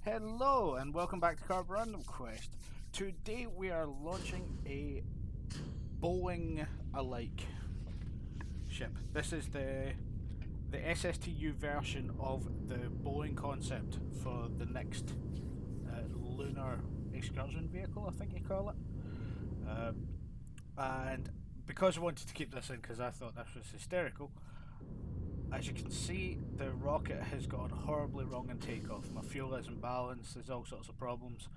Hello and welcome back to Karborundum Quest. Today we are launching a Boeing-alike ship. This is the SSTU version of the Boeing concept for the next lunar excursion vehicle, I think you call it. And because I wanted to keep this in because I thought this was hysterical, as you can see, the rocket has gone horribly wrong in takeoff. My fuel isn't balanced, there's all sorts of problems.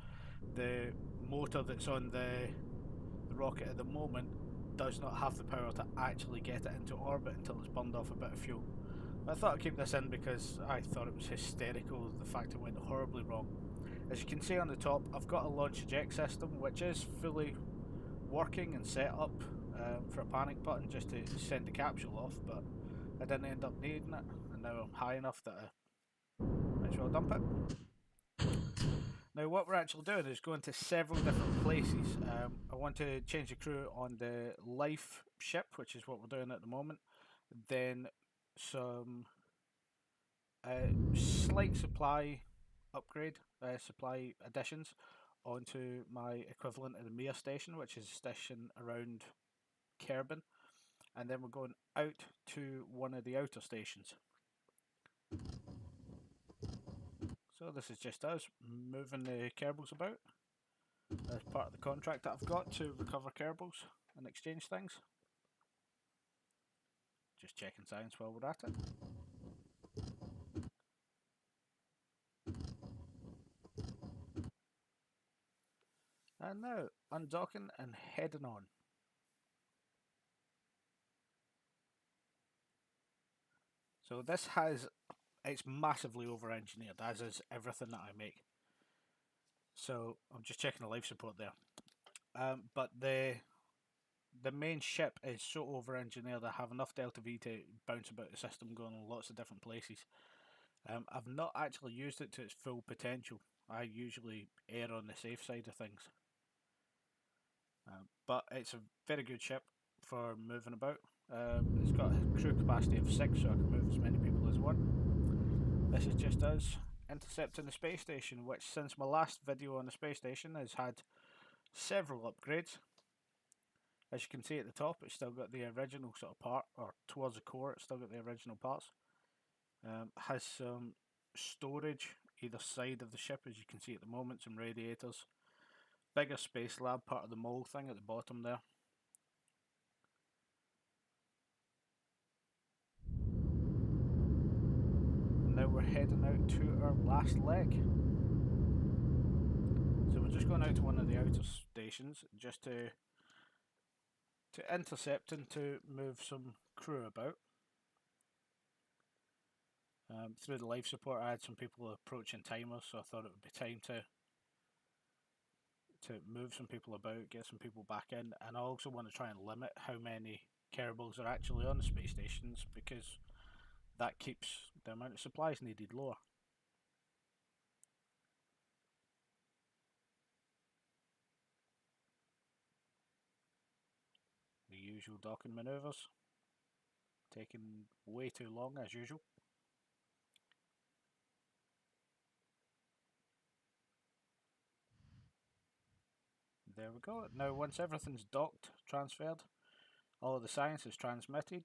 The motor that's on the rocket at the moment does not have the power to actually get it into orbit until it's burned off a bit of fuel. I thought I'd keep this in because I thought it was hysterical, the fact it went horribly wrong. As you can see on the top, I've got a launch eject system which is fully working and set up for a panic button just to send the capsule off, but I didn't end up needing it, and now I'm high enough that I might as well dump it. Now what we're actually doing is going to several different places. I want to change the crew on the life ship, which is what we're doing at the moment. Then some slight supply upgrade, supply additions onto my equivalent of the Mir station, which is a station around Kerbin. And then we're going out to one of the outer stations. So this is just us moving the Kerbals about as part of the contract that I've got to recover Kerbals and exchange things. Just checking science while we're at it. And now undocking and heading on. So this it's massively over-engineered, as is everything that I make. So I'm just checking the life support there. But the main ship is so over-engineered I have enough delta V to bounce about the system going in lots of different places. I've not actually used it to its full potential. I usually err on the safe side of things. But it's a very good ship for moving about. It's got a crew capacity of 6, so I can move as many people as one. This is just us intercepting the space station, which since my last video on the space station has had several upgrades. As you can see at the top, it's still got the original sort of part, or towards the core it's still got the original parts. Has some storage either side of the ship, as you can see at the moment, some radiators. Bigger space lab, part of the mole thing at the bottom there. And now we're heading out to our last leg. So we're just going out to one of the outer stations just to intercept and to move some crew about. Through the life support I had some people approaching timers, so I thought it would be time to move some people about, get some people back in, and I also want to try and limit how many Kerbals are actually on the space stations, because that keeps the amount of supplies needed lower. The usual docking manoeuvres, taking way too long as usual. There we go. Now once everything's docked, transferred, all of the science is transmitted,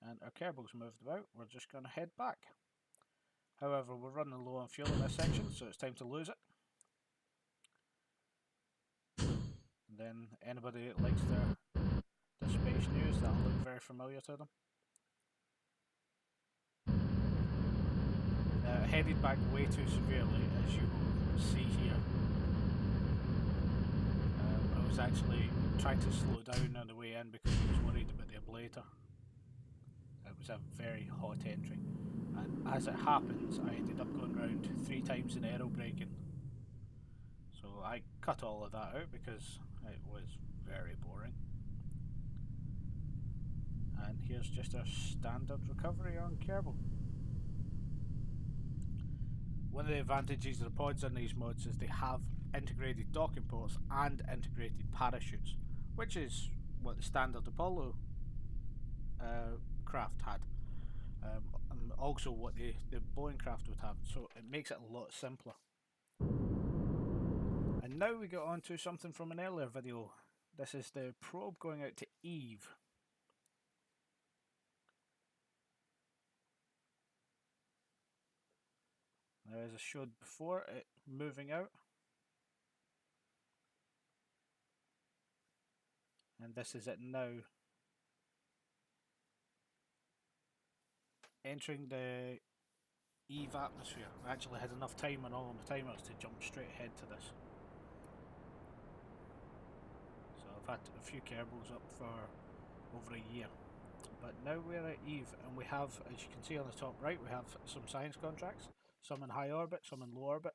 and our Kerbals moved about, we're just going to head back. However, we're running low on fuel in this section, so it's time to lose it. And then anybody that likes the space news, that'll look very familiar to them. Headed back way too severely, as you will see here. I was actually trying to slow down on the way in because I was worried about the ablator. It was a very hot entry, and as it happens I ended up going round 3 times in aero braking. So I cut all of that out because it was very boring. And here's just our standard recovery on Kerbal. One of the advantages of the pods in these mods is they have integrated docking ports and integrated parachutes, which is what the standard Apollo craft had. and also what the Boeing craft would have, so it makes it a lot simpler. And now we get on to something from an earlier video. This is the probe going out to Eve. Now, as I showed before, it moving out. And this is it now. Entering the Eve atmosphere. I actually had enough time on all of my timers to jump straight ahead to this. So I've had a few Kerbals up for over a year. But now we're at Eve, and we have, as you can see on the top right, we have some science contracts. Some in high orbit, some in low orbit.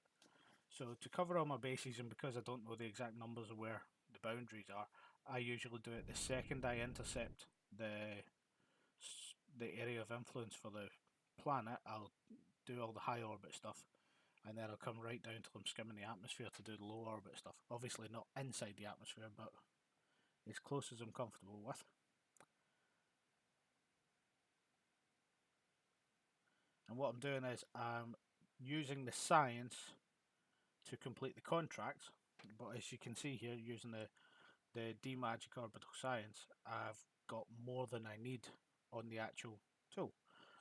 So to cover all my bases, and because I don't know the exact numbers of where the boundaries are, I usually do it the second I intercept the area of influence for the planet. I'll do all the high orbit stuff, and then I'll come right down till I'm skimming the atmosphere to do the low orbit stuff. Obviously not inside the atmosphere, but as close as I'm comfortable with. And what I'm doing is I'm using the science to complete the contract, but as you can see here, using the D-Magic Orbital Science, I've got more than I need on the actual tool.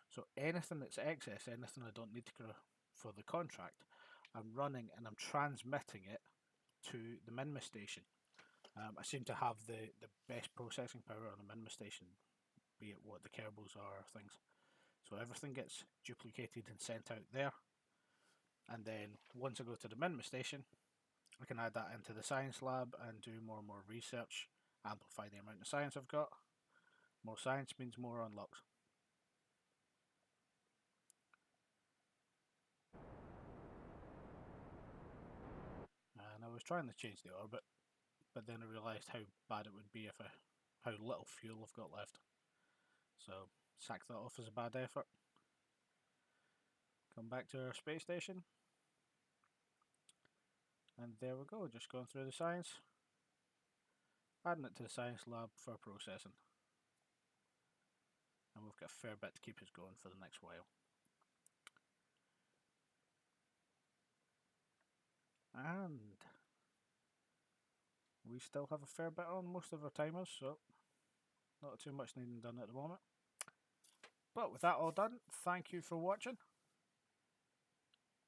So anything that's excess, anything I don't need to for the contract, I'm running and I'm transmitting it to the Minma station. I seem to have the best processing power on the Minma station, be it what the Kerbals are or things. So everything gets duplicated and sent out there. And then once I go to the Minma station, I can add that into the science lab and do more and more research, amplify the amount of science I've got. More science means more unlocks. And I was trying to change the orbit, but then I realised how bad it would be how little fuel I've got left. So sack that off as a bad effort. Come back to our space station. And there we go, just going through the science. Adding it to the science lab for processing. And we've got a fair bit to keep us going for the next while. And we still have a fair bit on most of our timers, so not too much needing done at the moment. But with that all done, thank you for watching.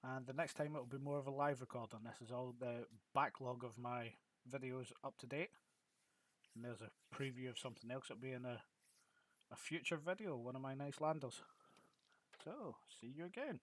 And the next time it will be more of a live recording. This is all the backlog of my videos up to date. And there's a preview of something else that'll be in a future video, one of my nice landers. So, see you again.